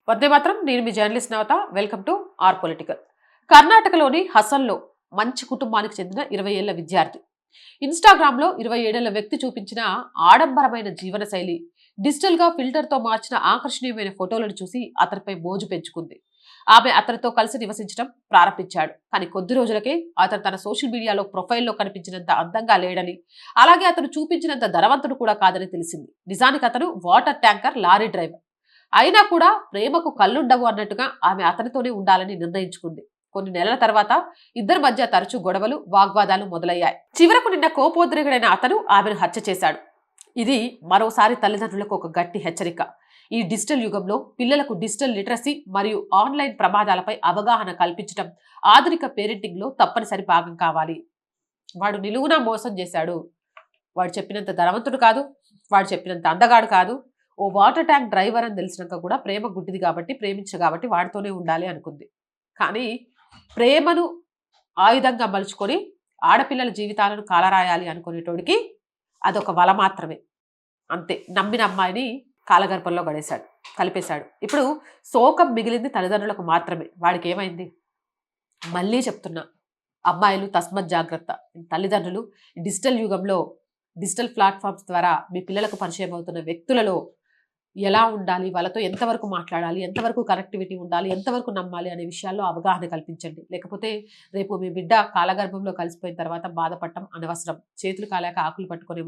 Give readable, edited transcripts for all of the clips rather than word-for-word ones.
వందే మాత్రం. నేను మీ journalist Navata. Welcome to our political. కర్ణాటకలోని హసన్లో మంచి కుటుంబానికి చెందిన 20 ఏళ్ల విద్యార్థి ఇన్స్టాగ్రామ్లో 27 ఏళ్ల వ్యక్తి చూపించిన ఆడంబరమైన జీవన శైలి, డిజిటల్గా ఫిల్టర్తో మార్చిన ఆకర్షణీయమైన ఫోటోలను చూసి అతనిపై మోజు పెంచుకుంది. ఆమె అతనితో కలిసి నివసించడం ప్రారంభించాడు. కానీ కొద్ది రోజులకే అతను తన సోషల్ మీడియాలో ప్రొఫైల్లో కనిపించినంత అందంగా లేడని, అలాగే అతను చూపించినంత ధనవంతుడు కూడా కాదని తెలిసింది. నిజానికి అతను వాటర్ ట్యాంకర్ లారీ డ్రైవర్. అయినా కూడా ప్రేమకు కళ్ళుండవు అన్నట్టుగా ఆమె అతనితోనే ఉండాలని నిర్ణయించుకుంది. కొన్ని నెలల తర్వాత ఇద్దరి మధ్య తరచూ గొడవలు, వాగ్వాదాలు మొదలయ్యాయి. చివరకు నిన్న కోపోద్రేకుడైన అతను ఆమెను హత్య చేశాడు. ఇది మరోసారి తల్లిదండ్రులకు ఒక గట్టి హెచ్చరిక. ఈ డిజిటల్ యుగంలో పిల్లలకు డిజిటల్ లిటరసీ మరియు ఆన్లైన్ ప్రమాదాలపై అవగాహన కల్పించడం ఆధునిక పేరెంటింగ్ లో తప్పనిసరి భాగం కావాలి. వాడు నిలువునా మోసం చేశాడు. వాడు చెప్పినంత ధనవంతుడు కాదు, వాడు చెప్పినంత అందగాడు కాదు. ఓ వాటర్ ట్యాంక్ డ్రైవర్ అని తెలిసినాక కూడా ప్రేమ గుడ్డిది కాబట్టి, కాబట్టి వాడితోనే ఉండాలి అనుకుంది. కానీ ప్రేమను ఆయుధంగా మలుచుకొని ఆడపిల్లల జీవితాలను కాలరాయాలి అనుకునేటోడికి అదొక వల మాత్రమే. అంతే. నమ్మిన అమ్మాయిని కాలగర్భంలో కలిపేశాడు. ఇప్పుడు శోకం మిగిలింది తల్లిదండ్రులకు మాత్రమే. వాడికి ఏమైంది? మళ్ళీ చెప్తున్నా, అమ్మాయిలు తస్మత్ జాగ్రత్త. తల్లిదండ్రులు డిజిటల్ యుగంలో డిజిటల్ ప్లాట్ఫామ్స్ ద్వారా మీ పిల్లలకు పరిచయం అవుతున్న వ్యక్తులలో ఎలా ఉండాలి, వాళ్ళతో ఎంతవరకు మాట్లాడాలి, ఎంతవరకు కనెక్టివిటీ ఉండాలి, ఎంతవరకు నమ్మాలి అనే విషయాల్లో అవగాహన కల్పించండి. లేకపోతే రేపు మీ బిడ్డ కాలగర్భంలో కలిసిపోయిన తర్వాత బాధపడటం అనవసరం. చేతులు కాలేక ఆకులు పట్టుకునే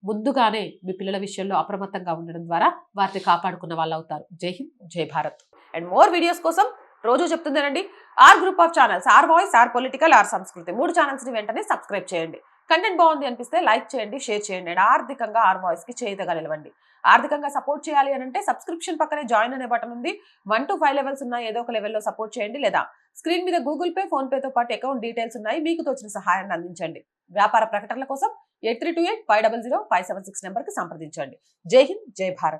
ముందుగానే మీ పిల్లల విషయంలో అప్రమత్తంగా ఉండడం ద్వారా వారిని కాపాడుకున్న వాళ్ళు అవుతారు. జై హింద్, జై భారత్. అండ్ మోర్ వీడియోస్ కోసం రోజు చెప్తుందేనండి, our group of channels, our voice, our political, our Samskriti 3 ఛానల్స్ని వెంటనే సబ్స్క్రైబ్ చేయండి. కంటెంట్ బాగుంది అనిపిస్తే లైక్ చేయండి, షేర్ చేయండి. అండ్ ఆర్థికంగా ఆర్ వాయిస్కి చేయుతగా నిలవండి. ఆర్థికంగా సపోర్ట్ చేయాలి అని అంటే సబ్స్క్రిప్షన్ పక్కనే జాయిన్ అనే బటన్ ఉంది. 1 to 5 లెవెల్స్ ఉన్నాయి. ఏదో ఒక లెవెల్లో సపోర్ట్ చేయండి. లేదా స్క్రీన్ మీద గూగుల్ పే, ఫోన్ పేతో పాటు అకౌంట్ డీటెయిల్స్ ఉన్నాయి. మీకు తోచిన సహాయాన్ని అందించండి. వ్యాపార ప్రకటనల కోసం 8328 500 576 నెంబర్కి సంప్రదించండి. జై హింద్, జై భారత్.